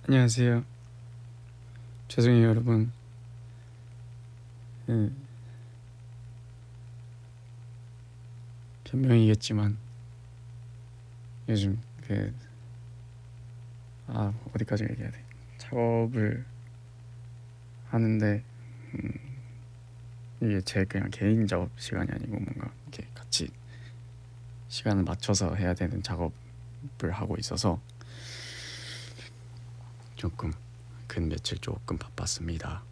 안녕하세요. 죄송해요 여러분. 변명이겠지만 요즘 어디까지 얘기해야 돼? 작업을 하는데 이게 제 그냥 개인 작업 시간이 아니고 뭔가 이렇게 같이 시간을 맞춰서 해야 되는 작업을 하고 있어서 조금 근 며칠 조금 바빴습니다.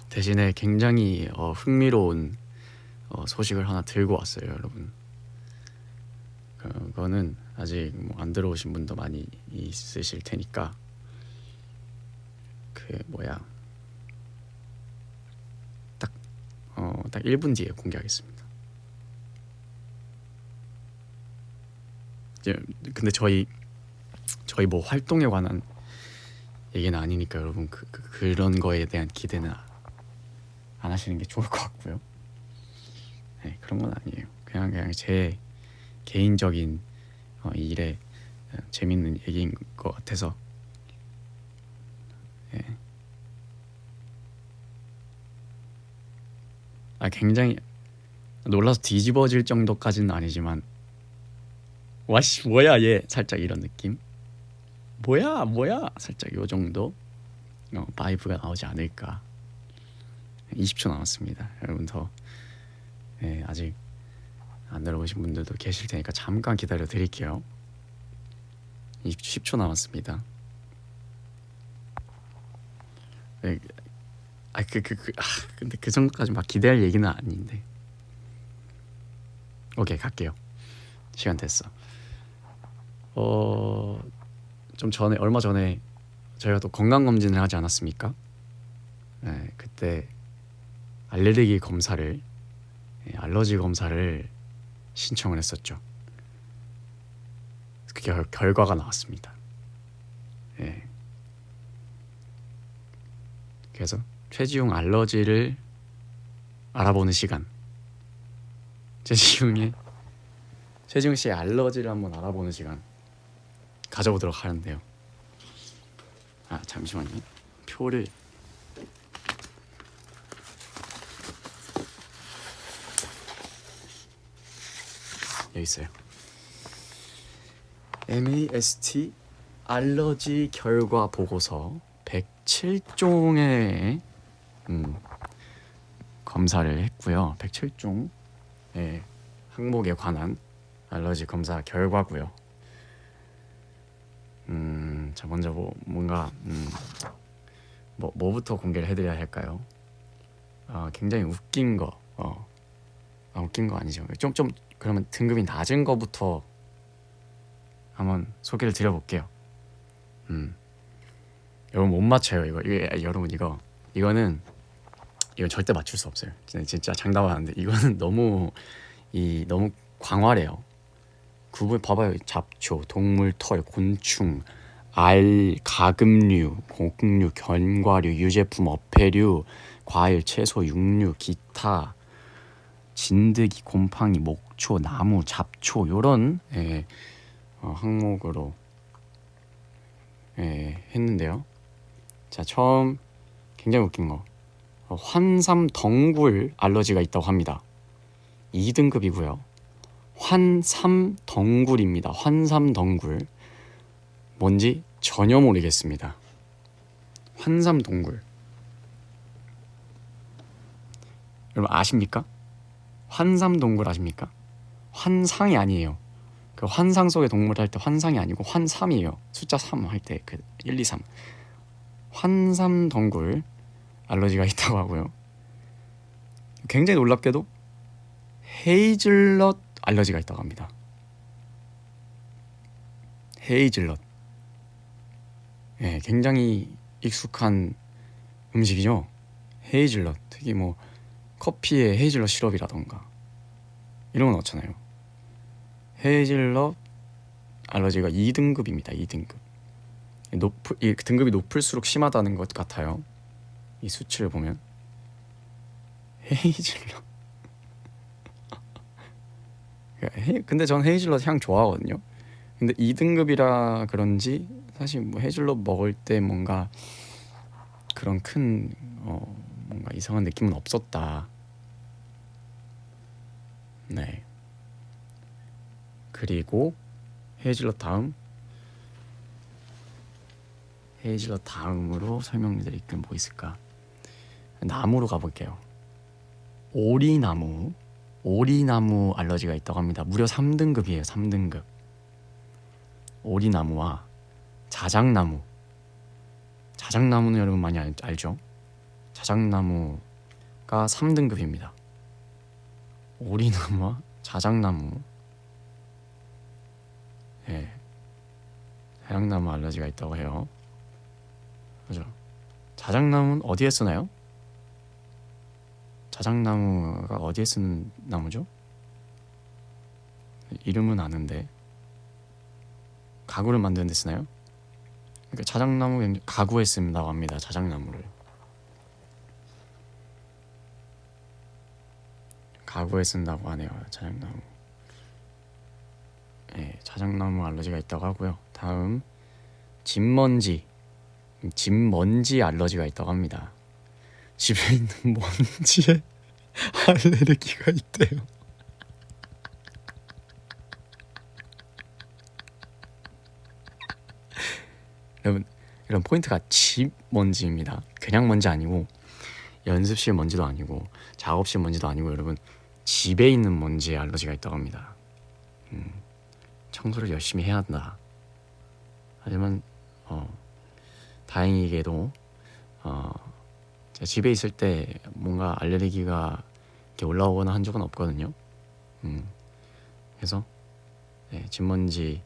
대신에 굉장히 흥미로운 소식을 하나 들고 왔어요, 여러분. 그거는 아직 안 들어오신 분도 많이 있으실 테니까 딱 1분 뒤에 공개하겠습니다. 근데 저희 뭐 활동에 관한 얘기는 아니니까 여러분 그런 거에 대한 기대는 안 하시는 게 좋을 것 같고요. 네, 그런 건 아니에요. 그냥 제 개인적인 일에 재밌는 얘기인 것 같아서. 네. 굉장히 놀라서 뒤집어질 정도까지는 아니지만 와씨 뭐야 얘 살짝 이런 느낌. 뭐야 살짝 요 정도 바이브가 나오지 않을까. 20초 남았습니다. 여러분 아직 안 들어보신 분들도 계실 테니까 잠깐 기다려 드릴게요. 10초 남았습니다. 근데 그 정도까지 막 기대할 얘기는 아닌데. 오케이, 갈게요. 시간 됐어. 좀 전에, 얼마 전에 저희가 또 건강검진을 하지 않았습니까? 네, 그때 알레르기 검사를, 알러지 검사를 신청을 했었죠. 그 결과가 나왔습니다. 네. 그래서 최지용 알러지를 알아보는 시간. 최지용 씨의 알러지를 한번 알아보는 시간 가져보도록 하는데요. 잠시만요. 표를 여기 있어요. MAST 알러지 결과 보고서 107종의 검사를 했고요. 107종 항목에 관한 알러지 검사 결과고요. 자, 먼저 뭐부터 공개를 해드려야 할까요? 굉장히 웃긴 거. 웃긴 거 아니죠. 좀 그러면 등급이 낮은 거부터 한번 소개를 드려볼게요. 여러분 못 맞춰요. 여러분 이거는 절대 맞출 수 없어요. 진짜 장담하는데 이거는 너무 광활해요. 구분 봐봐요. 잡초, 동물, 털, 곤충, 알, 가금류, 곡류, 견과류, 유제품, 어패류, 과일, 채소, 육류, 기타, 진드기, 곰팡이, 목초, 나무, 잡초 요런 항목으로 했는데요. 자, 처음 굉장히 웃긴 거. 환삼 덩굴 알러지가 있다고 합니다. 2등급이고요. 환삼 덩굴입니다. 환삼 덩굴. 뭔지 전혀 모르겠습니다. 환삼 덩굴. 여러분 아십니까? 환삼 덩굴 아십니까? 환상이 아니에요. 그 환상 속의 동물 할 때 환상이 아니고 환삼이에요. 숫자 3 할 때 그 1, 2, 3. 환삼 덩굴 알러지가 있다고 하고요. 굉장히 놀랍게도 헤이즐넛 알러지가 있다고 합니다. 헤이즐넛. 굉장히 익숙한 음식이죠. 헤이즐넛. 특히 커피에 헤이즐넛 시럽이라던가 이런 거 넣잖아요. 헤이즐넛 알러지가 2등급입니다. 2등급. 등급이 높을수록 심하다는 것 같아요. 이 수치를 보면 헤이즐넛 근데 전 헤이즐넛 향 좋아하거든요. 근데 2등급이라 그런지 사실 뭐 헤이즐넛 먹을 때 뭔가 그런 큰 뭔가 이상한 느낌은 없었다. 네. 그리고 헤이즐넛 다음으로 설명드릴 게 뭐 있을까? 나무로 가볼게요. 오리나무 알러지가 있다고 합니다. 무려 3등급이에요. 3등급. 오리나무와 자작나무는 여러분 많이 알죠? 자작나무가 3등급입니다. 오리나무와 자작나무, 자작나무 알러지가 있다고 해요. 그죠? 자작나무는 어디에 쓰나요? 자작나무가 어디에 쓰는 나무죠? 이름은 아는데 가구를 만드는 데 쓰나요? 그러니까 자작나무 가구에 쓴다고 합니다. 자작나무를 가구에 쓴다고 하네요. 자작나무. 자작나무 알러지가 있다고 하고요. 다음 집먼지 알러지가 있다고 합니다. 집에 있는 먼지에 알레르기가 있대요. 여러분, 이런 포인트가 집 먼지입니다. 그냥 먼지 아니고 연습실 먼지도 아니고 작업실 먼지도 아니고 여러분 집에 있는 먼지에 알러지가 있다고 합니다. 청소를 열심히 해야 한다. 하지만 다행히게도 제가 집에 있을 때 뭔가 알레르기가 이렇게 올라오거나 한 적은 없거든요. 그래서 집먼지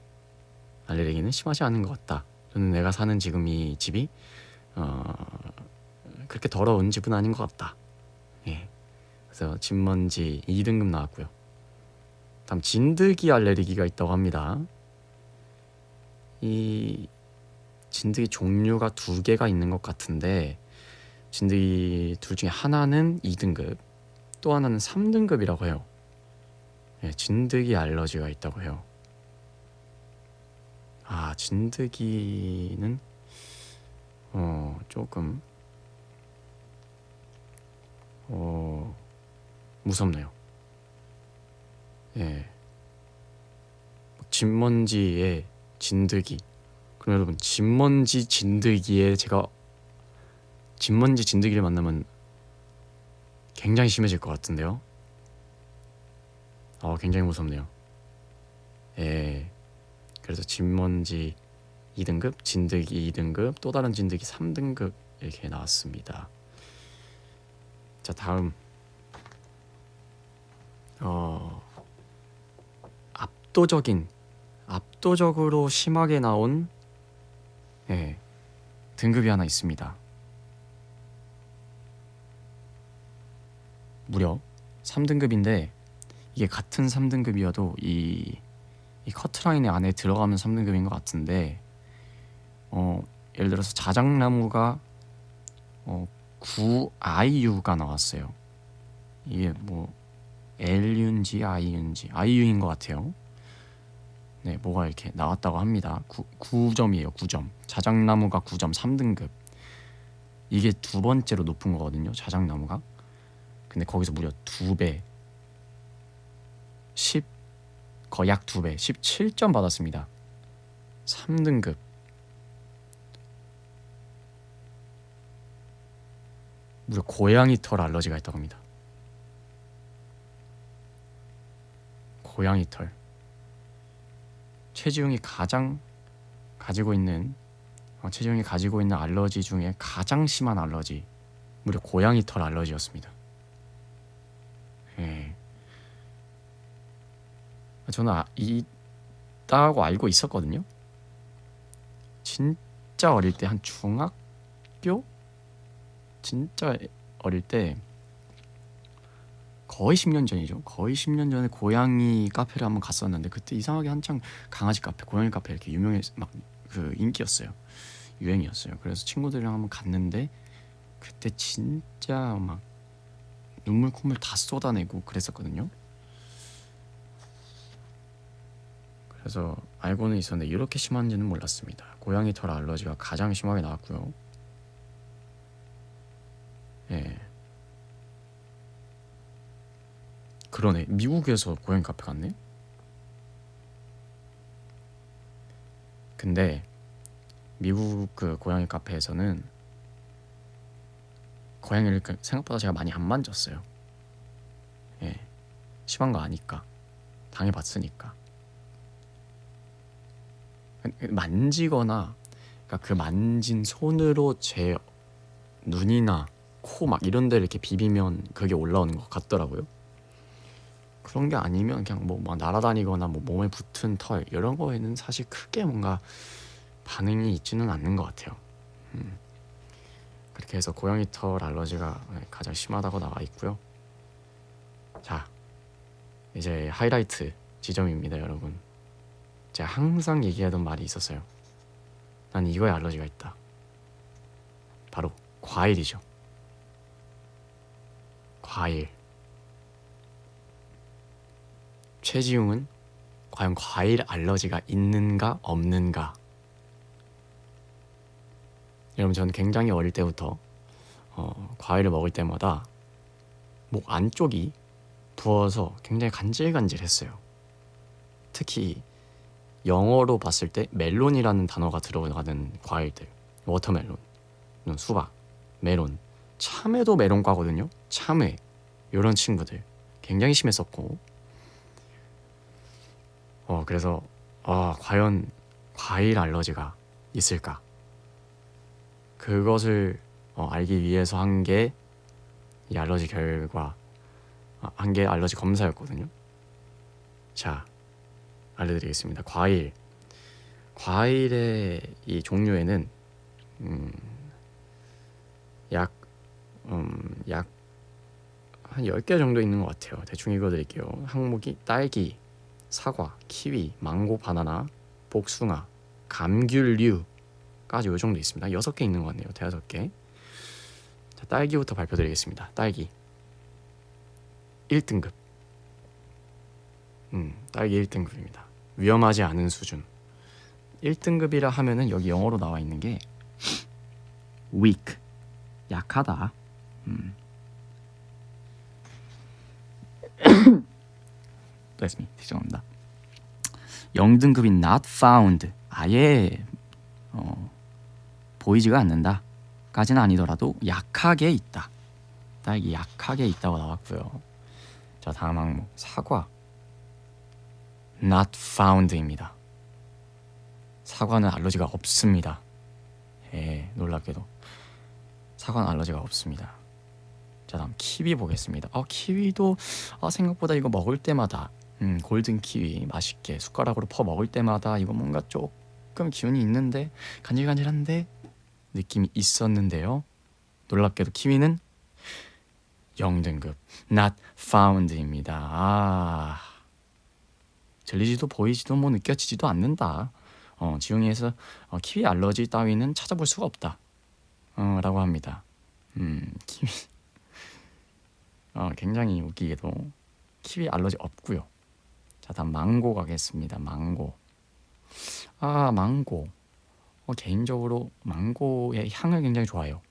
알레르기는 심하지 않은 것 같다. 저는 내가 사는 지금 이 집이 그렇게 더러운 집은 아닌 것 같다. 그래서 집먼지 2등급 나왔고요. 다음 진드기 알레르기가 있다고 합니다. 이 진드기 종류가 2개가 있는 것 같은데 진드기 둘 중에 하나는 2등급, 또 하나는 3등급이라고 해요. 진드기 알러지가 있다고 해요. 진드기는 조금 무섭네요. 집먼지에 진드기. 그럼 여러분 집먼지 진드기를 만나면 굉장히 심해질 것 같은데요. 굉장히 무섭네요. 그래서 집먼지 2등급, 진드기 2등급, 또 다른 진드기 3등급 이렇게 나왔습니다. 자, 다음 압도적으로 심하게 나온 등급이 하나 있습니다. 무려 3등급인데 이게 같은 3등급이어도 이 커트라인의 안에 들어가면 3등급인 것 같은데 예를 들어서 자작나무가 9IU가 나왔어요. 이게 뭐 L윤지 IU인 것 같아요. 뭐가 이렇게 나왔다고 합니다. 9점이에요. 9점. 자작나무가 9점, 3등급. 이게 두 번째로 높은 거거든요. 자작나무가. 근데 거기서 무려 2배, 거의 약 2배, 17점 받았습니다. 3등급. 무려 고양이 털 알러지가 있다고 합니다. 고양이 털. 최지웅이 가지고 있는 알러지 중에 가장 심한 알러지, 무려 고양이 털 알러지였습니다. 저는 있다고 알고 있었거든요. 진짜 어릴 때, 한 중학교? 진짜 어릴 때, 거의 10년 전이죠. 거의 10년 전에 고양이 카페를 한번 갔었는데 그때 이상하게 한창 강아지 카페, 고양이 카페 이렇게 인기였어요. 유행이었어요. 그래서 친구들이랑 한번 갔는데 그때 진짜 막 눈물 콧물 다 쏟아내고 그랬었거든요. 그래서 알고는 있었는데 이렇게 심한지는 몰랐습니다. 고양이 털 알러지가 가장 심하게 나왔고요. 예. 그러네. 미국에서 고양이 카페 갔네. 근데 미국 그 고양이 카페에서는 고양이를 생각보다 제가 많이 안 만졌어요. 예. 심한 거 아니까. 당해봤으니까. 만지거나 그러니까 그 만진 손으로 제 눈이나 코 막 이런 데를 이렇게 비비면 그게 올라오는 것 같더라고요. 그런 게 아니면 그냥 뭐 막 날아다니거나 뭐 몸에 붙은 털 이런 거에는 사실 크게 뭔가 반응이 있지는 않는 것 같아요. 그렇게 해서 고양이 털 알러지가 가장 심하다고 나와 있고요. 자, 이제 하이라이트 지점입니다, 여러분. 제가 항상 얘기하던 말이 있었어요. 난 이거에 알러지가 있다. 바로 과일이죠. 과일. 최지웅은 과연 과일 알러지가 있는가 없는가? 여러분, 저는 굉장히 어릴 때부터 과일을 먹을 때마다 목 안쪽이 부어서 굉장히 간질간질했어요. 특히 영어로 봤을 때 멜론이라는 단어가 들어가는 과일들, 워터멜론, 수박, 메론, 참외도 메론과거든요. 참외 이런 친구들 굉장히 심했었고, 그래서 과연 과일 알러지가 있을까? 그것을 알기 위해서 한 게 이 알러지 결과 한 게 알러지 검사였거든요. 자, 알려드리겠습니다. 과일의 이 종류에는 약 한 10개 정도 있는 것 같아요. 대충 읽어드릴게요. 항목이 딸기, 사과, 키위, 망고, 바나나, 복숭아, 감귤류까지 요 정도 있습니다. 6개 있는 것 같네요. 5개. 자, 딸기부터 발표드리겠습니다. 딸기 1등급. 딸기 1등급입니다. 위험하지 않은 수준. 1등급이라 하면은 여기 영어로 나와 있는 게 weak, 약하다. 됐습니다. 죄송합니다. 0등급인 not found, 아예 보이지가 않는다 까지는 아니더라도 약하게 있다. 딸기 약하게 있다고 나왔고요. 자, 다음 항목 사과 not found입니다. 사과는 알러지가 없습니다. 예, 놀랍게도 사과는 알러지가 없습니다. 자, 다음 키위 보겠습니다. 키위도 생각보다 이거 먹을 때마다 골든 키위 맛있게 숟가락으로 퍼 먹을 때마다 이거 뭔가 조금 기운이 있는데 간질간질한데 느낌이 있었는데요. 놀랍게도 키위는 0등급 not found입니다. 들리지도 보이지도 뭐 느껴지지도 않는다. 지웅이에서 키위 알러지 따위는 찾아볼 수가 없다 라고 합니다. 키위 굉장히 웃기게도 키위 알러지 없고요. 자, 다음 망고 가겠습니다. 망고 개인적으로 망고의 향을 굉장히 좋아해요.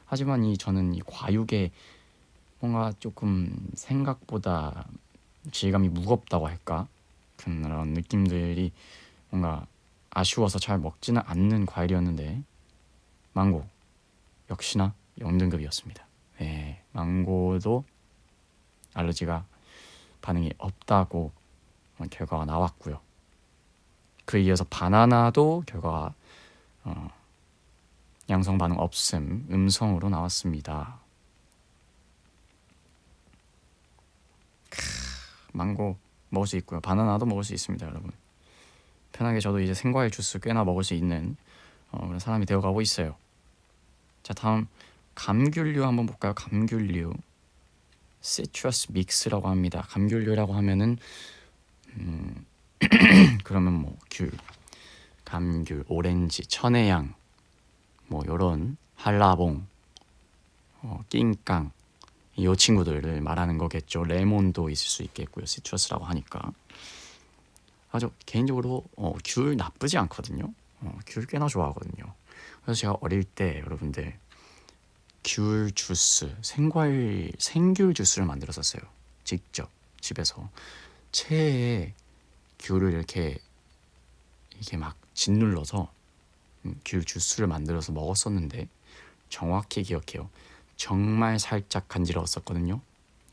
하지만 저는 이 과육에 뭔가 조금 생각보다 질감이 무겁다고 할까? 그런 느낌들이 뭔가 아쉬워서 잘 먹지는 않는 과일이었는데 망고 역시나 0등급이었습니다. 네, 망고도 알러지가 반응이 없다고 결과가 나왔고요. 그에 이어서 바나나도 결과가 양성 반응 없음, 음성으로 나왔습니다. 망고 먹을 수 있고요. 바나나도 먹을 수 있습니다, 여러분. 편하게 저도 이제 생과일 주스 꽤나 먹을 수 있는 그런 사람이 되어가고 있어요. 자, 다음 감귤류 한번 볼까요? 감귤류 시트러스 믹스라고 합니다. 감귤류라고 하면은 그러면 뭐 귤, 감귤, 오렌지, 천혜향 뭐 요런 한라봉 낑깡 이 친구들을 말하는 거겠죠. 레몬도 있을 수 있겠고요. 시트러스라고 하니까. 아주 개인적으로 귤 나쁘지 않거든요. 귤 꽤나 좋아하거든요. 그래서 제가 어릴 때 여러분들 귤 주스, 생과일, 생귤 주스를 만들었었어요. 직접 집에서 체에 귤을 이렇게 막 짓눌러서 귤 주스를 만들어서 먹었었는데 정확히 기억해요. 정말 살짝 간지러웠었거든요.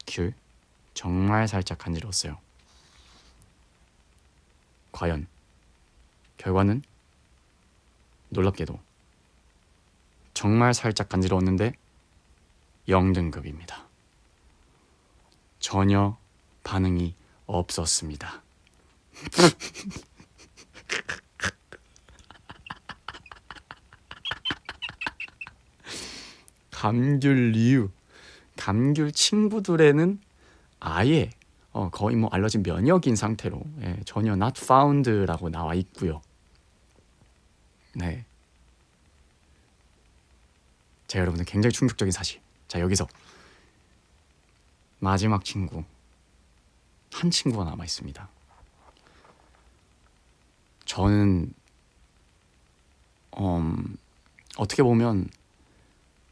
귤 정말 살짝 간지러웠어요. 과연 결과는 놀랍게도 정말 살짝 간지러웠는데 0등급입니다. 전혀 반응이 없었습니다. 감귤 친구들에는 아예 거의 뭐 알러지 면역인 상태로 전혀 not found라고 나와 있고요. 네, 자 여러분들 굉장히 충격적인 사실. 자 여기서 마지막 친구 한 친구가 남아 있습니다. 저는 어떻게 보면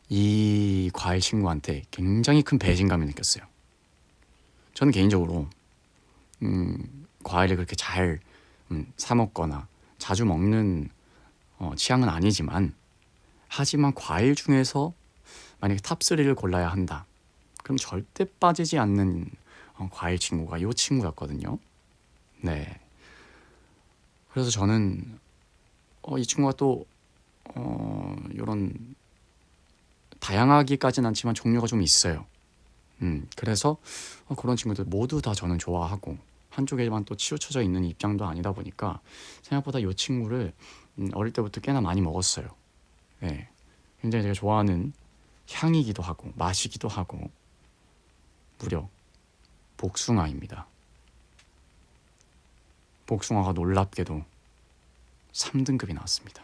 이 과일 친구한테 굉장히 큰 배신감을 느꼈어요. 저는 개인적으로 과일을 그렇게 잘 사 먹거나 자주 먹는 취향은 아니지만, 하지만 과일 중에서 만약에 탑3를 골라야 한다, 그럼 절대 빠지지 않는 과일 친구가 이 친구였거든요. 네. 그래서 저는 이 친구가 또 이런 다양하기까지는 않지만 종류가 좀 있어요. 그래서 그런 친구들 모두 다 저는 좋아하고 한쪽에만 또 치우쳐져 있는 입장도 아니다 보니까 생각보다 이 친구를 어릴 때부터 꽤나 많이 먹었어요. 네. 굉장히 제가 좋아하는 향이기도 하고 맛이기도 하고 무려 복숭아입니다. 복숭아가 놀랍게도 3등급이 나왔습니다.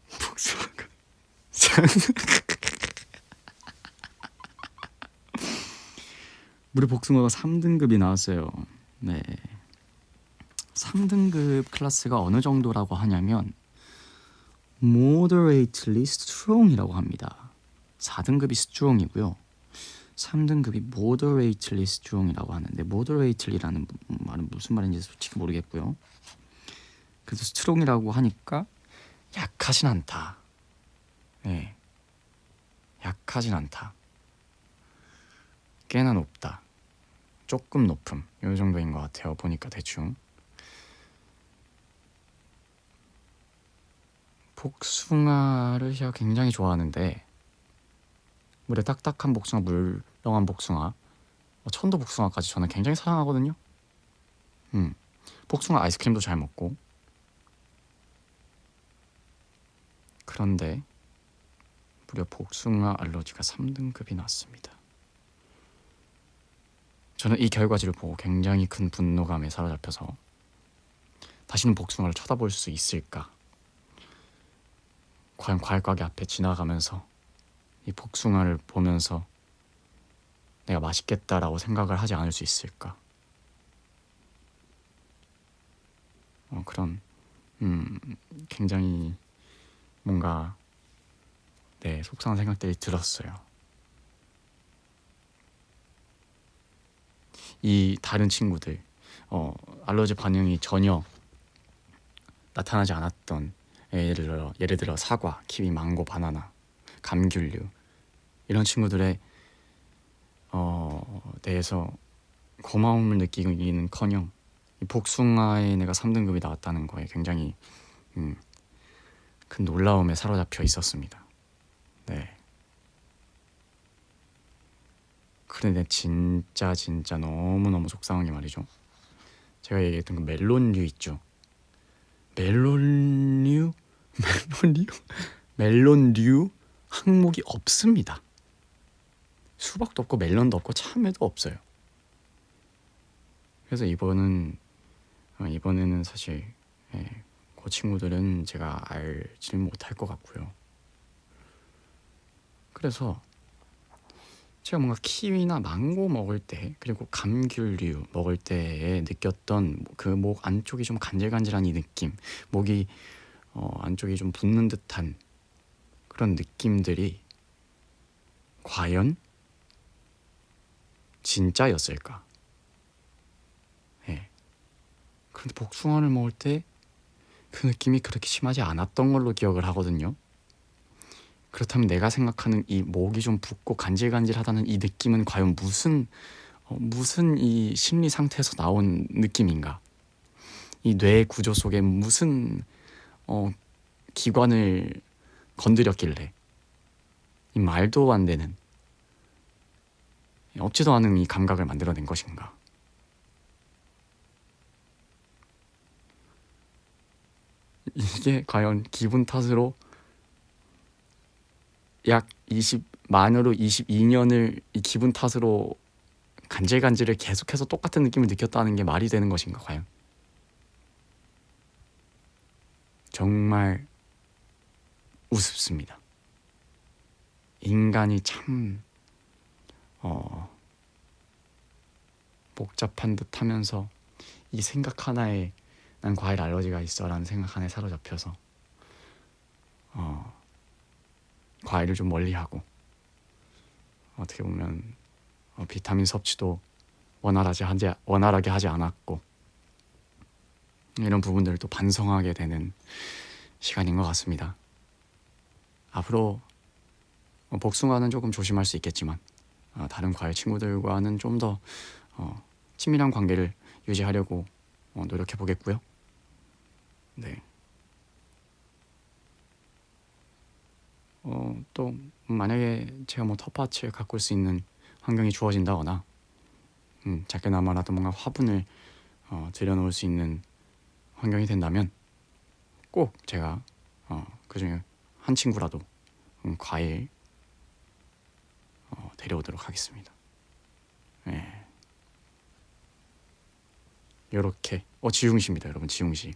복숭아가 무려 복숭아가 3등급이 나왔어요. 네. 3등급 클래스가 어느 정도라고 하냐면 moderately strong이라고 합니다. 4등급이 strong이고요. 3등급이 moderately strong이라고 하는데, moderately라는 말은 무슨 말인지 솔직히 모르겠고요. 그래서 strong이라고 하니까 약하진 않다. 네. 약하진 않다. 꽤나 높다. 조금 높음. 이 정도인 것 같아요. 보니까 대충. 복숭아를 제가 굉장히 좋아하는데, 물에 딱딱한 복숭아, 물렁한 복숭아, 천도 복숭아까지 저는 굉장히 사랑하거든요. 복숭아 아이스크림도 잘 먹고. 그런데 무려 복숭아 알러지가 3등급이 났습니다. 저는 이 결과지를 보고 굉장히 큰 분노감에 사로잡혀서 다시는 복숭아를 쳐다볼 수 있을까? 과연 과일 가게 앞에 지나가면서 이 복숭아를 보면서 내가 맛있겠다라고 생각을 하지 않을 수 있을까? 그런 굉장히 뭔가 속상한 생각들이 들었어요. 이 다른 친구들 알러지 반응이 전혀 나타나지 않았던, 예를 들어 사과, 키위, 망고, 바나나, 감귤류 이런 친구들의 대해서 고마움을 느끼기는커녕 이 복숭아에 내가 3등급이 나왔다는 거에 굉장히 큰 놀라움에 사로잡혀 있었습니다. 네. 그런데 진짜 너무너무 속상한 게 말이죠. 제가 얘기했던 그 멜론류 있죠. 멜론류 항목이 없습니다. 수박도 없고 멜론도 없고 참외도 없어요. 그래서 이번에는 사실 그 친구들은 제가 알지 못할 것 같고요. 그래서 제가 뭔가 키위나 망고 먹을 때, 그리고 감귤류 먹을 때에 느꼈던 그 목 안쪽이 좀 간질간질한 이 느낌, 목이 안쪽이 좀 붓는 듯한 그런 느낌들이 과연 진짜였을까? 예. 그런데 복숭아를 먹을 때 그 느낌이 그렇게 심하지 않았던 걸로 기억을 하거든요. 그렇다면 내가 생각하는 이 목이 좀 붓고 간질간질하다는 이 느낌은 과연 무슨 이 심리 상태에서 나온 느낌인가? 이 뇌 구조 속에 무슨 기관을 건드렸길래 이 말도 안 되는, 없지도 않은 이 감각을 만들어낸 것인가? 이게 과연 기분 탓으로 약 만으로 22년을 이 기분 탓으로 간질간질을 계속해서 똑같은 느낌을 느꼈다는 게 말이 되는 것인가 과연? 정말 우습습니다. 인간이 참 복잡한 듯 하면서 이 생각 하나에 난 과일 알러지가 있어 라는 생각 하나에 사로잡혀서 과일을 좀 멀리하고, 어떻게 보면 비타민 섭취도 원활하게 하지 않았고, 이런 부분들을 또 반성하게 되는 시간인 것 같습니다. 앞으로 복숭아는 조금 조심할 수 있겠지만 다른 과일 친구들과는 좀 더 친밀한 관계를 유지하려고 노력해 보겠고요. 네. 또 만약에 제가 뭐 텃밭을 가꿀 수 있는 환경이 주어진다거나 작게나마라도 뭔가 화분을 들여놓을 수 있는 환경이 된다면 꼭 제가 그 중에 한 친구라도 과일 데려오도록 하겠습니다. 네. 요렇게 지웅씨입니다, 여러분. 지웅씨.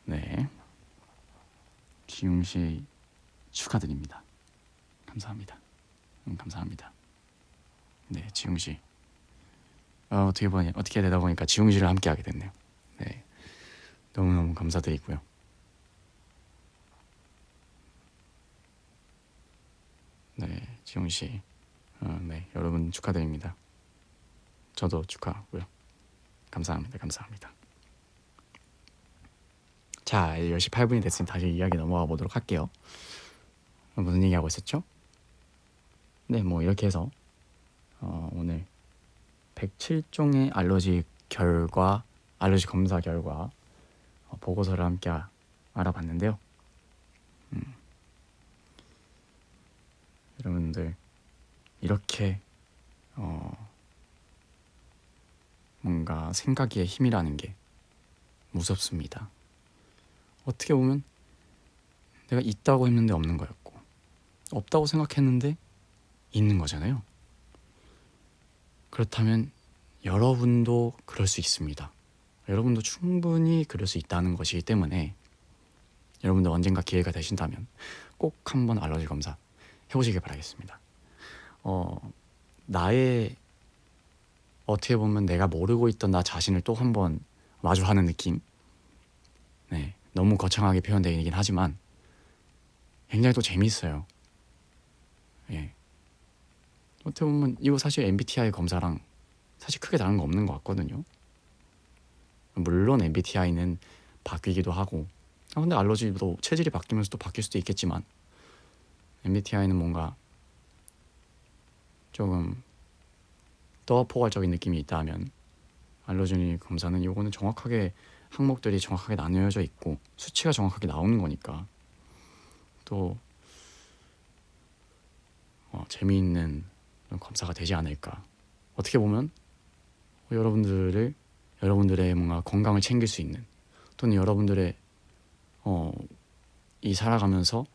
네, 지웅씨 축하드립니다. 감사합니다. 감사합니다. 네, 지웅씨. 어떻게 되다 보니까 지웅씨를 함께 하게 됐네요. 네, 너무너무 감사드리고요. 네, 지웅씨. 네, 여러분 축하드립니다. 저도 축하하고요. 감사합니다. 자, 10시 8분이 됐으니 다시 이야기 넘어가 보도록 할게요. 무슨 얘기하고 있었죠? 네, 뭐 이렇게 해서 오늘 107종의 알러지 검사 결과 보고서를 함께 알아봤는데요. 여러분들 이렇게 뭔가 생각의 힘이라는 게 무섭습니다. 어떻게 보면 내가 있다고 했는데 없는 거였고, 없다고 생각했는데 있는 거잖아요. 그렇다면 여러분도 그럴 수 있습니다. 여러분도 충분히 그럴 수 있다는 것이기 때문에 여러분도 언젠가 기회가 되신다면 꼭 한번 알러지 검사 해보시길 바라겠습니다. 나의 어떻게 보면 내가 모르고 있던 나 자신을 또 한번 마주하는 느낌. 네, 너무 거창하게 표현되긴 하지만 굉장히 또 재밌어요. 예. 어떻게 보면 이거 사실 MBTI 검사랑 사실 크게 다른 거 없는 것 같거든요. 물론 MBTI는 바뀌기도 하고, 근데 알러지도 체질이 바뀌면서 또 바뀔 수도 있겠지만, MBTI는 뭔가 조금 더 포괄적인 느낌이 있다면, 알러지 검사는 요거는 정확하게 항목들이 정확하게 나뉘어져 있고 수치가 정확하게 나오는 거니까 또 재미있는 검사가 되지 않을까. 어떻게 보면 여러분들의 뭔가 건강을 챙길 수 있는, 또는 여러분들의 이 살아가면서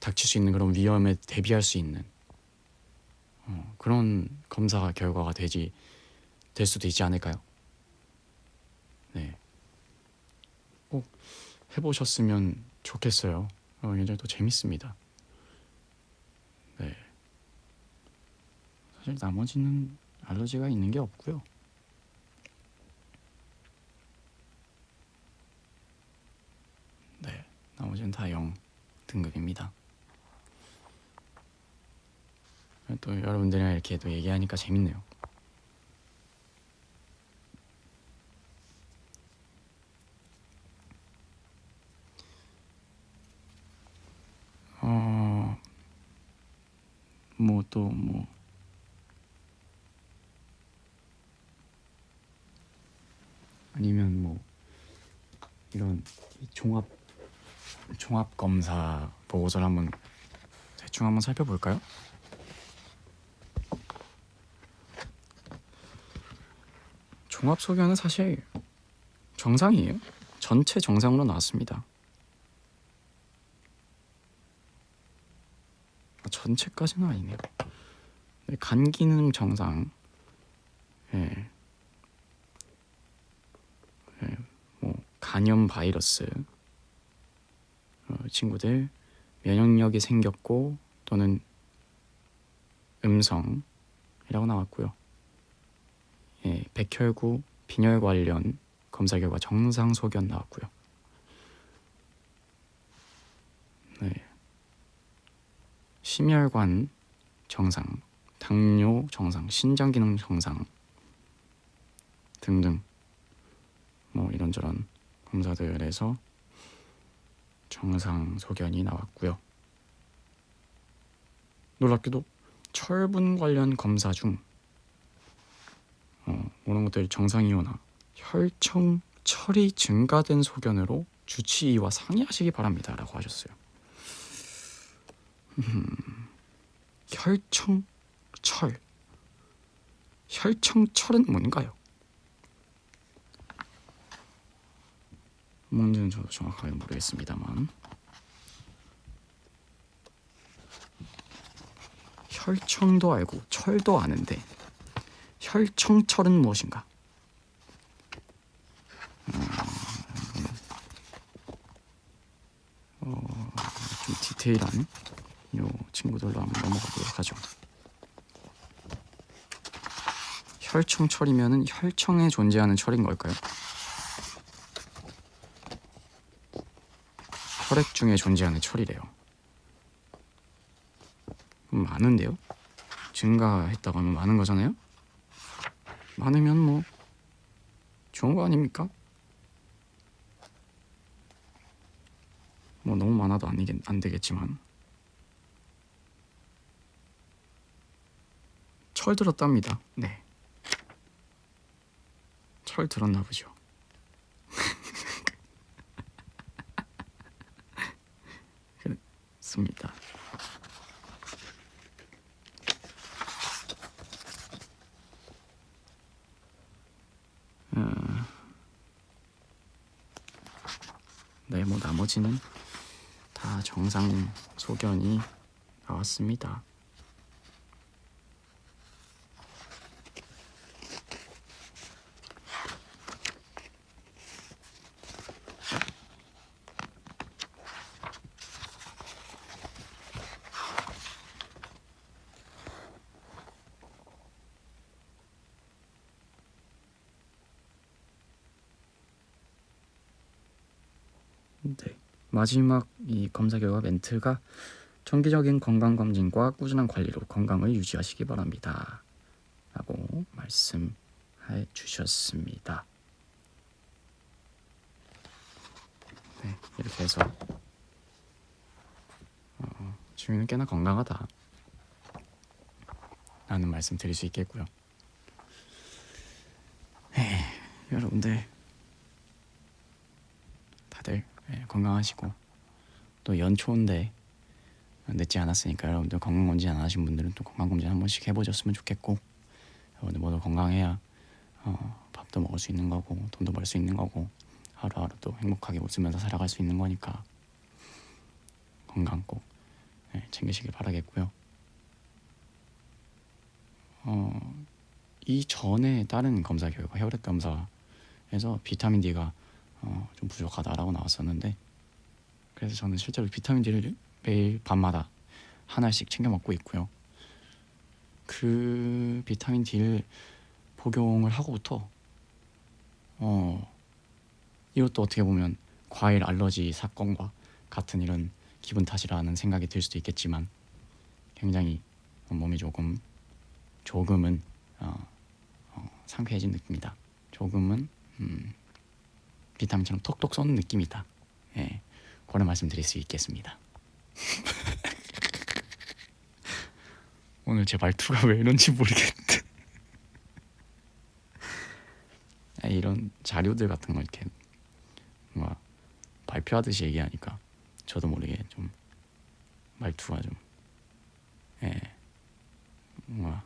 닥칠 수 있는 그런 위험에 대비할 수 있는 그런 검사 결과가 될 수도 있지 않을까요? 네, 꼭 해보셨으면 좋겠어요. 굉장히 또 재밌습니다. 네, 사실 나머지는 알러지가 있는 게 없고요. 네, 나머지는 다 0 등급입니다. 또 여러분들이랑 이렇게 또 얘기하니까 재밌네요. 아니면 뭐 이런 종합 검사 보고서를 한번 대충 한번 살펴볼까요? 종합 소견은 사실 정상이에요. 전체 정상으로 나왔습니다. 전체까지는 아니네요. 네, 간 기능 정상. 예. 예, 뭐 간염 바이러스 친구들 면역력이 생겼고 또는 음성이라고 나왔고요. 예, 백혈구 빈혈 관련 검사 결과 정상 소견 나왔고요. 네. 심혈관 정상, 당뇨 정상, 신장 기능 정상 등등 뭐 이런저런 검사들에서 정상 소견이 나왔고요. 놀랍게도 철분 관련 검사 중 이런 것들이 정상이거나 혈청 철이 증가된 소견으로 주치의와 상의하시기 바랍니다 라고 하셨어요. 혈청철은 뭔가요? 뭔지는 저도 정확하게 모르겠습니다만 혈청도 알고 철도 아는데 혈청철은 무엇인가? 좀 디테일한 요 친구들로 한번 넘어가 보도록 하죠. 혈청철이면은 혈청에 존재하는 철인 걸까요? 혈액 중에 존재하는 철이래요. 많은데요? 증가했다고 하면 많은 거잖아요? 많으면 뭐 좋은 거 아닙니까? 뭐 너무 많아도 안 되겠지만 철 들었답니다. 네, 철 들었나 보죠. 그렇습니다. 네, 뭐 나머지는 다 정상 소견이 나왔습니다. 네, 마지막 이 검사 결과 멘트가 정기적인 건강검진과 꾸준한 관리로 건강을 유지하시기 바랍니다 라고 말씀해 주셨습니다. 네, 이렇게 해서 지민은 꽤나 건강하다 라는 말씀 드릴 수 있겠고요. 여러분들 다들 건강하시고 또 연초인데 늦지 않았으니까 여러분들 건강검진 안 하신 분들은 또 건강검진 한 번씩 해보셨으면 좋겠고, 여러분들 모두 건강해야 밥도 먹을 수 있는 거고 돈도 벌 수 있는 거고 하루하루 또 행복하게 웃으면서 살아갈 수 있는 거니까 건강 꼭 챙기시길 바라겠고요. 이전에 다른 검사 결과 혈액 검사에서 비타민 D가 좀 부족하다라고 나왔었는데, 그래서 저는 실제로 비타민 D를 매일 밤마다 하나씩 챙겨 먹고 있고요. 그 비타민 D를 복용을 하고부터 이것도 어떻게 보면 과일 알러지 사건과 같은 이런 기분 탓이라는 생각이 들 수도 있겠지만, 굉장히 몸이 조금은 상쾌해진 느낌이다. 조금은 비타민처럼 톡톡 쏘는 느낌이다. 예, 그런 말씀드릴 수 있겠습니다. 오늘 제 말투가 왜 이런지 모르겠는데 이런 자료들 같은 거 이렇게 뭔가 발표하듯이 얘기하니까 저도 모르게 좀 말투가 좀 뭔가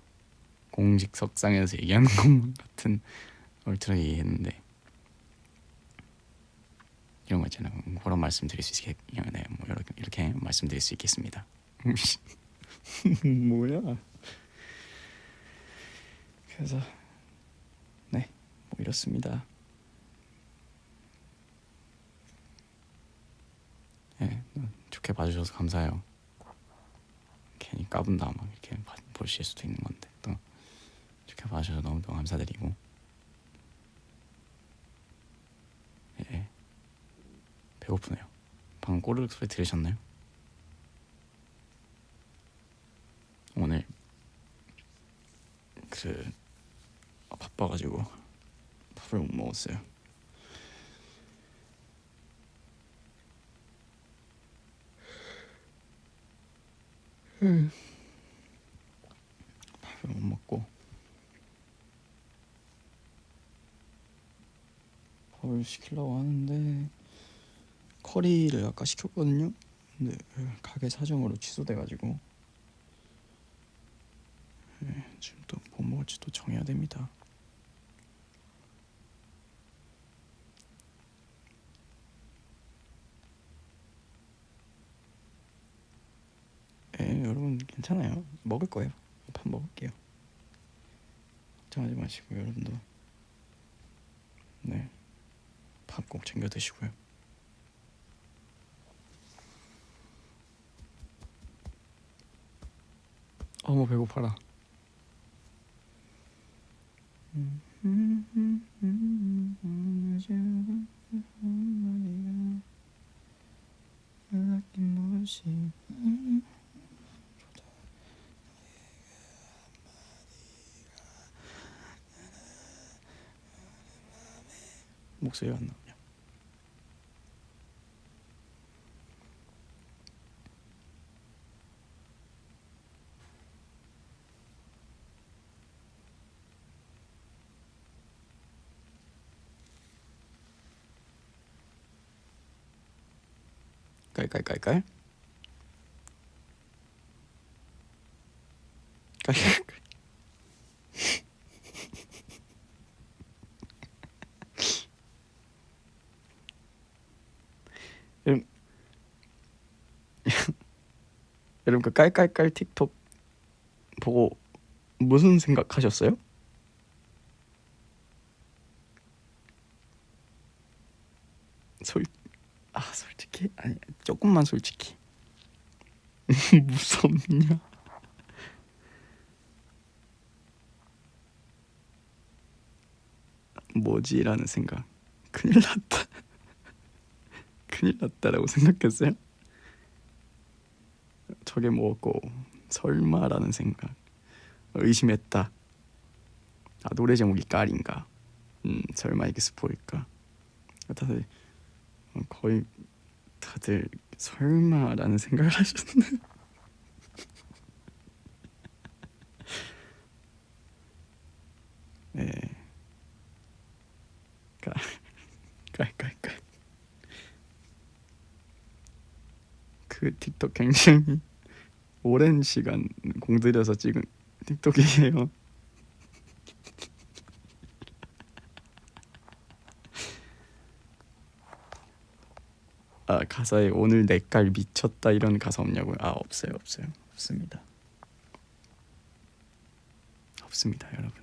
공직석상에서 얘기하는 것만 같은 얼트라 얘기했는데, 이런 거 있잖아요. 그런 말씀드릴 수 네, 뭐 이렇게 말씀드릴 수 있겠습니다. 뭐야? 그래서 네, 뭐 이렇습니다. 네, 좋게 봐주셔서 감사해요. 괜히 까분다 막 이렇게 보실 수도 있는 건데, 또 좋게 봐주셔서 너무너무 감사드리고, 예, 배고프네요. 방금 꼬르륵 소리 들으셨나요? 오늘 바빠가지고 밥을 못 먹었어요. 밥을 못 먹고 밥을 시키려고 하는데 커리를 아까 시켰거든요. 근데 가게 사정으로 취소돼가지고 지금 또 뭐 먹을지 또 정해야 됩니다. 여러분 괜찮아요. 먹을 거예요. 밥 먹을게요. 걱정하지 마시고 여러분도 네, 밥 꼭 챙겨 드시고요. 어머 배고파라. 목소리가 안 나오냐? 깔깔깔깔 깔깔깔. 여러분 그 깔깔깔 틱톡 보고 무슨 생각하셨어요? 솔직히 아니 조금만 솔직히 무섭냐? 뭐지라는 생각. 큰일 났다. 큰일 났다라고 생각했어요. 저게 뭐고 설마라는 생각. 의심했다. 노래 제목이 깔인가? 설마 이게 스포일까? 거의 다들 설마라는 생각을 하셨네. 네. 깔깔깔. 그 틱톡 굉장히 오랜 시간 공들여서 찍은 틱톡이에요. 가사에 오늘 내 깔 미쳤다 이런 가사 없냐고요? 없어요. 없습니다. 없습니다, 여러분.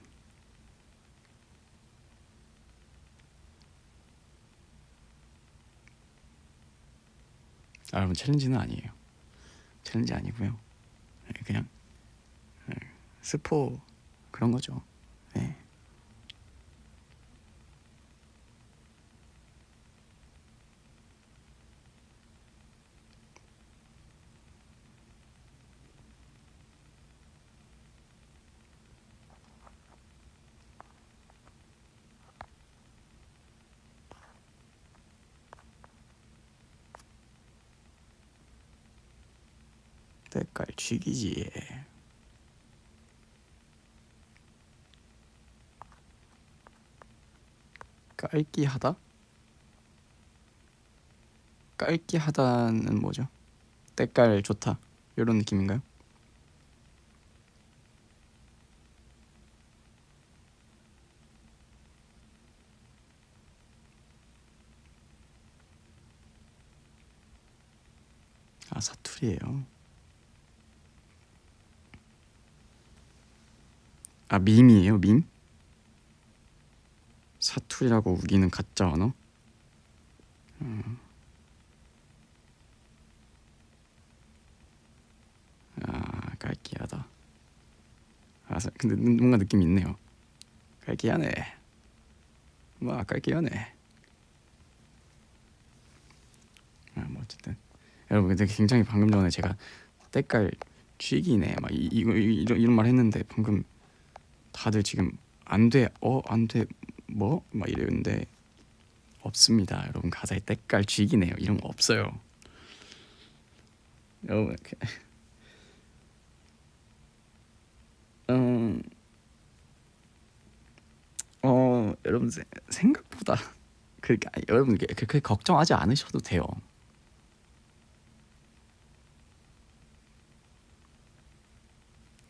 여러분, 챌린지는 아니에요. 챌린지 아니고요. 그냥 스포 그런 거죠. 네. 때깔 쥐기지. 깔기하다? 깔기하다는 뭐죠? 때깔 좋다 이런 느낌인가요? 아, 사투리예요. 아, 밈이에요, 밈? 사투리라고 우기는 가짜 언어? 아, 깔기하다. 아, 근데 뭔가 느낌이 있네요. 깔기하네. 뭐 깔기하네. 아, 뭐 어쨌든 여러분, 근데 굉장히 방금 전에 제가 때깔 쥐기네 막 이런 말 했는데 방금 다들 지금 안 돼, 안 돼, 뭐? 막 이러는데 없습니다. 여러분, 가사에 때깔 쥐기네요 이런 거 없어요. 여러분, 음, 여러분 생각보다 그러니까 여러분 그렇게 걱정하지 않으셔도 돼요.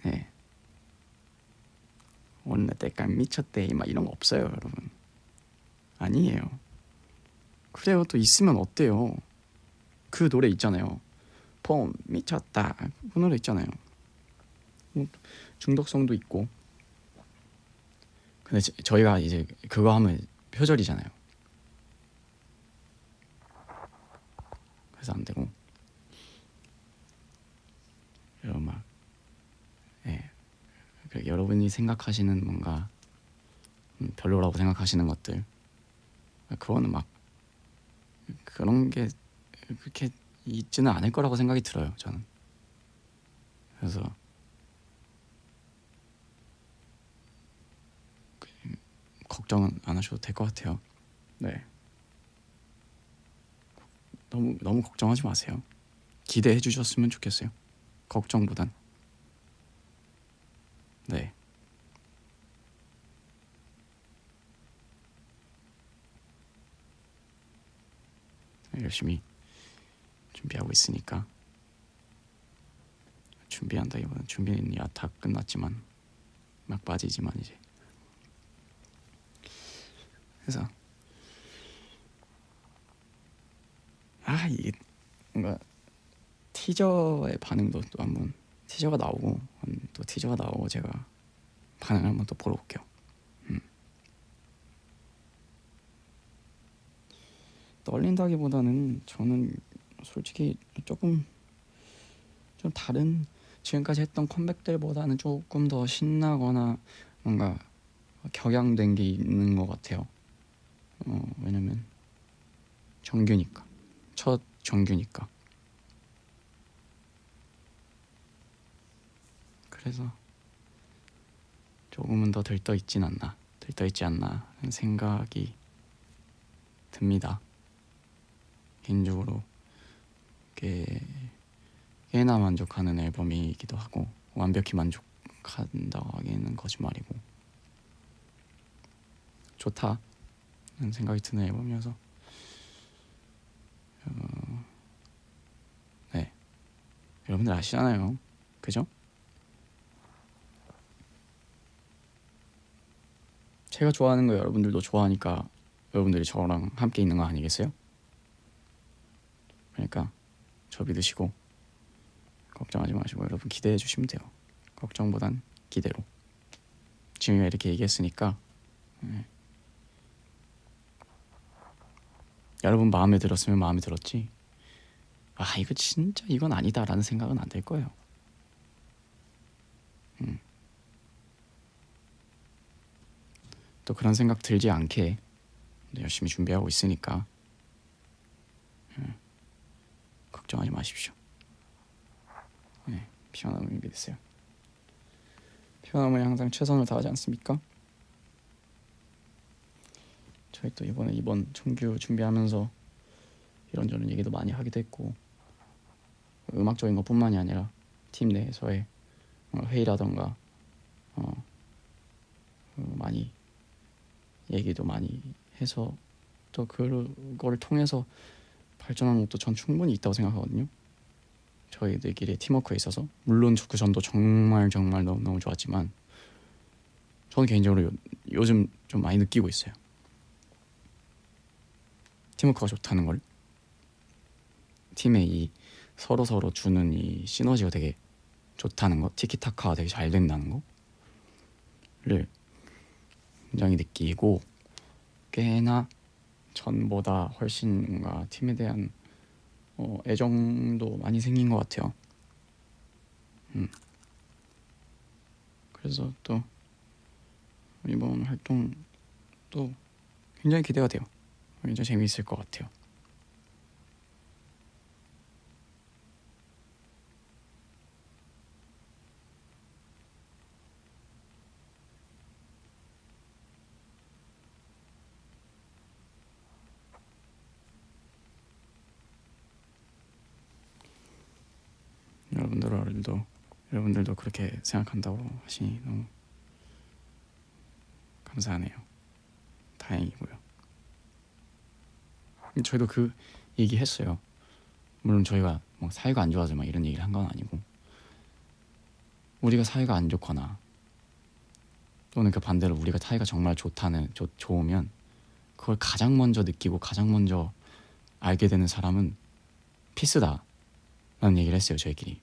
네. 오늘 때깔 미쳤대 막 이런 거 없어요, 여러분. 아니에요. 그래요. 또 있으면 어때요? 그 노래 있잖아요. 폼 미쳤다. 그 노래 있잖아요. 중독성도 있고. 근데 저희가 이제 그거 하면 표절이잖아요. 그래서 안 되고. 여러분 막, 예, 여러분이 생각하시는 뭔가 별로라고 생각하시는 것들, 그거는 막 그런 게 그렇게 있지는 않을 거라고 생각이 들어요, 저는. 그래서 걱정은 안 하셔도 될 것 같아요. 네. 너무 걱정하지 마세요. 기대해 주셨으면 좋겠어요. 걱정보단. 네. 열심히 준비하고 있으니까. 준비한다기보다는 준비는 다 끝났지만 막 빠지지만 이제. 그래서 이게 뭔가 티저의 반응도 또 한번 티저가 나오고 제가 반응을 한번 또 보러 올게요. 떨린다기보다는 저는 솔직히 조금 좀 다른 지금까지 했던 컴백들보다는 조금 더 신나거나 뭔가 격양된 게 있는 것 같아요. 왜냐면 정규니까, 첫 정규니까. 그래서 조금은 더 들떠있지 않나 하는 생각이 듭니다. 개인적으로 꽤나 만족하는 앨범이기도 하고, 완벽히 만족한다고 하기에는 거짓말이고 좋다 하는 생각이 드는 앨범이어서 네, 여러분들 아시잖아요, 그죠? 제가 좋아하는 거 여러분들도 좋아하니까 여러분들이 저랑 함께 있는 거 아니겠어요? 그러니까 저 믿으시고 걱정하지 마시고 여러분 기대해 주시면 돼요. 걱정보단 기대로. 지금 이렇게 얘기했으니까 여러분 마음에 들었으면 마음에 들었지, 아 이거 진짜 이건 아니다라는 생각은 안 들 거예요. 또 그런 생각 들지 않게 열심히 준비하고 있으니까 걱정하지 마십시오. 피어남을 믿으세요. 피어남은 항상 최선을 다하지 않습니까? 저희 또 이번 정규 준비하면서 이런저런 얘기도 많이 하기도 했고, 음악적인 것뿐만이 아니라 팀 내에서의 회의라던가 많이 얘기도 많이 해서 또 그거를 통해서 발전하는 것도 전 충분히 있다고 생각하거든요. 저희들끼리의 팀워크에 있어서 물론 그 전도 정말 너무 좋았지만 저는 개인적으로 요즘 좀 많이 느끼고 있어요. 팀워크가 좋다는 걸, 팀의 이 서로 주는 이 시너지가 되게 좋다는 거, 티키타카가 되게 잘 된다는 거를 굉장히 느끼고, 꽤나 전보다 훨씬 뭔가 팀에 대한 애정도 많이 생긴 것 같아요. 그래서 또 이번 활동 또 굉장히 기대가 돼요. 굉장히 재미있을 것 같아요. 여러분들도 그렇게 생각한다고 하시니 너무 감사하네요. 다행이고요. 저희도 그 얘기 했어요. 물론 저희가 뭐 사이가 안 좋아서 막 이런 얘기를 한 건 아니고, 우리가 사이가 안 좋거나 또는 그 반대로 우리가 사이가 정말 좋으면 그걸 가장 먼저 느끼고 가장 먼저 알게 되는 사람은 피스다 라는 얘기를 했어요, 저희끼리.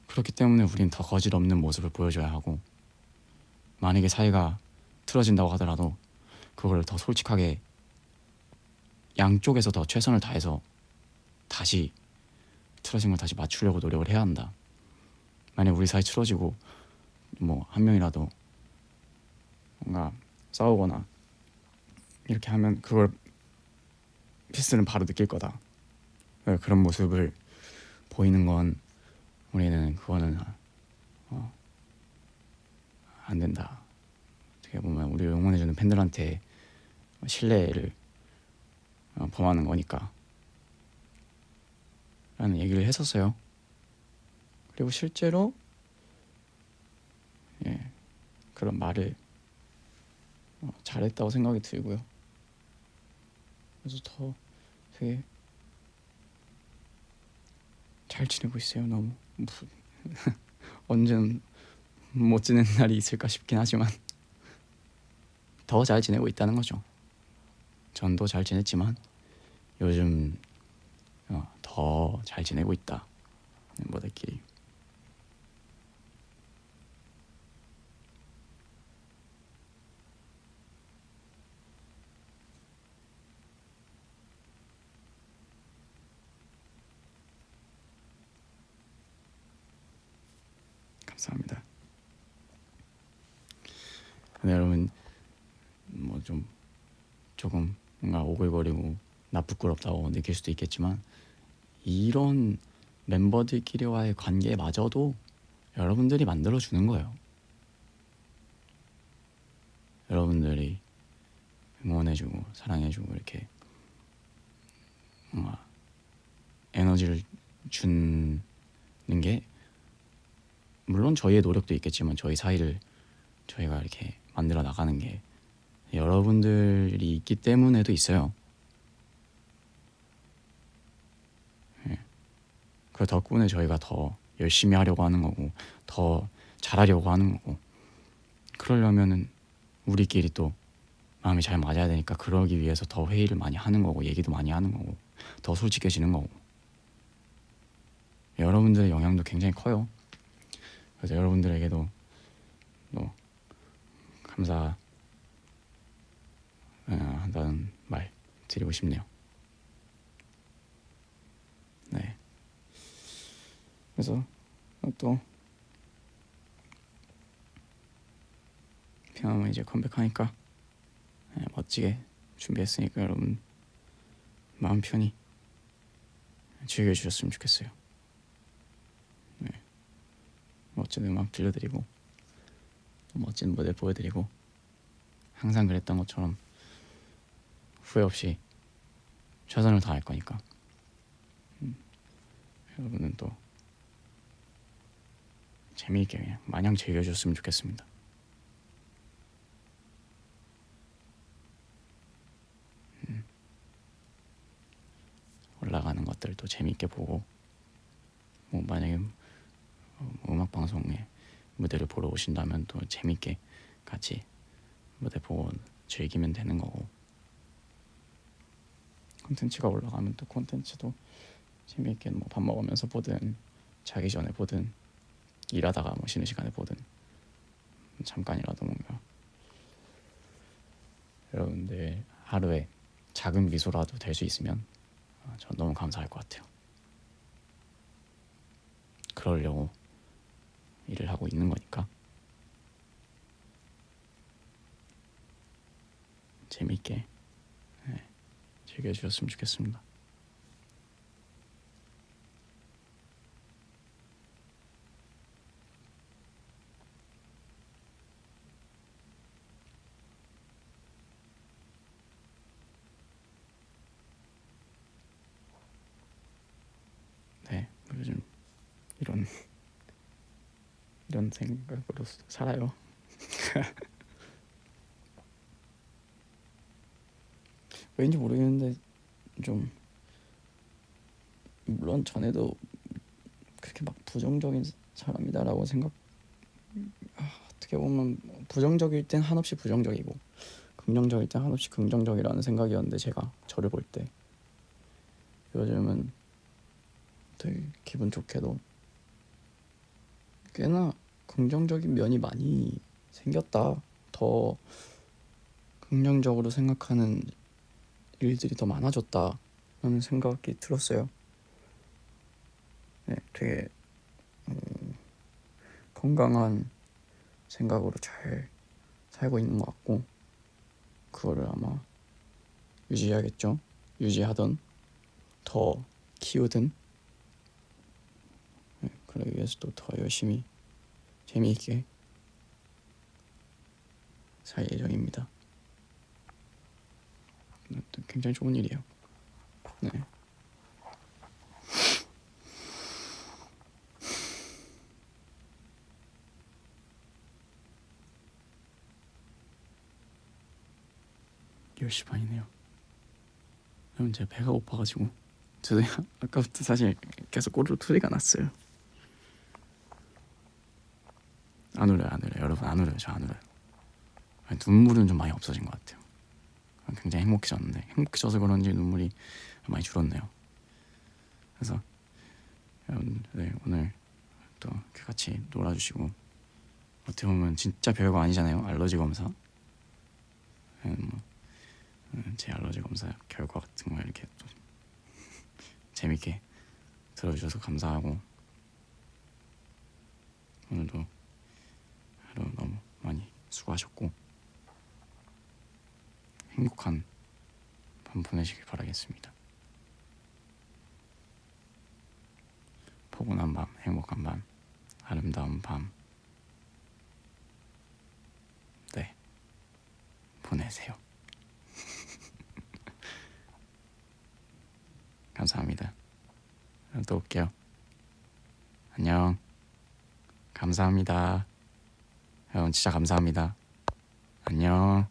그렇기 때문에 우린 더 거짓 없는 모습을 보여줘야 하고, 만약에 사이가 틀어진다고 하더라도 그걸 더 솔직하게 양쪽에서 더 최선을 다해서 다시 틀어진 걸 다시 맞추려고 노력을 해야 한다. 만약 우리 사이 틀어지고 뭐 한 명이라도 뭔가 싸우거나 이렇게 하면 그걸 피스는 바로 느낄 거다. 그런 모습을 보이는 건 우리는 그거는 안 된다. 어떻게 보면 우리 응원해주는 팬들한테 신뢰를 범하는 거니까 라는 얘기를 했었어요. 그리고 실제로 그런 말을 잘했다고 생각이 들고요. 그래서 더 되게 잘 지내고 있어요. 너무 언제는 못 지내는 날이 있을까 싶긴 하지만 더 잘 지내고 있다는 거죠. 전도 잘 지냈지만 요즘 더 잘 지내고 있다, 멤버들끼리. 감사합니다. 근데 여러분 뭐 조금 뭔가 오글거리고 나 부끄럽다고 느낄 수도 있겠지만, 이런 멤버들끼리와의 관계마저도 여러분들이 만들어주는 거예요. 여러분들이 응원해주고 사랑해주고 이렇게 뭔가 에너지를 주는 게, 물론 저희의 노력도 있겠지만 저희 사이를 저희가 이렇게 만들어 나가는 게 여러분들이 있기 때문에도 있어요. 그 덕분에 저희가 더 열심히 하려고 하는 거고, 더 잘하려고 하는 거고, 그러려면은 우리끼리 또 마음이 잘 맞아야 되니까 그러기 위해서 더 회의를 많이 하는 거고, 얘기도 많이 하는 거고, 더 솔직해지는 거고. 여러분들의 영향도 굉장히 커요. 그래서 여러분들에게도 또 감사한다는 말 드리고 싶네요. 네. 그래서 또 피아노 이제 컴백하니까 멋지게 준비했으니까 여러분 마음 편히 즐겨주셨으면 좋겠어요. 네. 멋진 음악 들려드리고 멋진 무대 보여드리고 항상 그랬던 것처럼 후회 없이 최선을 다할 거니까 여러분은 또 재미있게 그냥 마냥 즐겨주셨으면 좋겠습니다. 올라가는 것들도 재미있게 보고 뭐 만약에 음악 방송에 무대를 보러 오신다면 또 재미있게 같이 무대 보고 즐기면 되는 거고, 콘텐츠가 올라가면 또 콘텐츠도 재미있게 뭐 밥 먹으면서 보든 자기 전에 보든 일하다가 뭐 쉬는 시간에 보든 잠깐이라도 뭔가 여러분들 하루에 작은 미소라도 될 수 있으면 전 너무 감사할 것 같아요. 그러려고 일을 하고 있는 거니까 재미있게 즐겨주셨으면 좋겠습니다. 네, 요즘 이런 생각으로 살아요. 왜인지 모르겠는데 좀 물론 전에도 그렇게 막 부정적인 사람이다라고 생각 어떻게 보면 부정적일 땐 한없이 부정적이고 긍정적일 땐 한없이 긍정적이라는 생각이었는데 제가 저를 볼 때 요즘은 되게 기분 좋게도 꽤나 긍정적인 면이 많이 생겼다, 더 긍정적으로 생각하는 일들이 더 많아졌다 라는 생각이 들었어요. 네, 되게 건강한 생각으로 잘 살고 있는 것 같고 그거를 아마 유지해야겠죠. 유지하던 더 키우든 그러기 위해서 또 더 열심히 재미있게 살 예정입니다. 굉장히 좋은 일이에요. 네. (10시) 반이네요. 여러분 제가 배가 고파가지고 저도 아까부터 사실 계속 꼬르륵 소리가 났어요. 안 울어요. 여러분 안 울어요. 저 안 울어요. 눈물은 좀 많이 없어진 것 같아요. 굉장히 행복해져서 그런지 눈물이 많이 줄었네요. 그래서 여러분 오늘 또 이렇게 같이 놀아주시고, 어떻게 보면 진짜 별거 아니잖아요. 알러지 검사. 제 알러지 검사 결과 같은 거 이렇게 또 재밌게 들어주셔서 감사하고, 오늘도 하루 너무 많이 수고하셨고 행복한 밤 보내시길 바라겠습니다. 포근한 밤, 행복한 밤, 아름다운 밤 보내세요. 감사합니다. 또 올게요. 안녕. 감사합니다. 여러분 진짜 감사합니다. 안녕.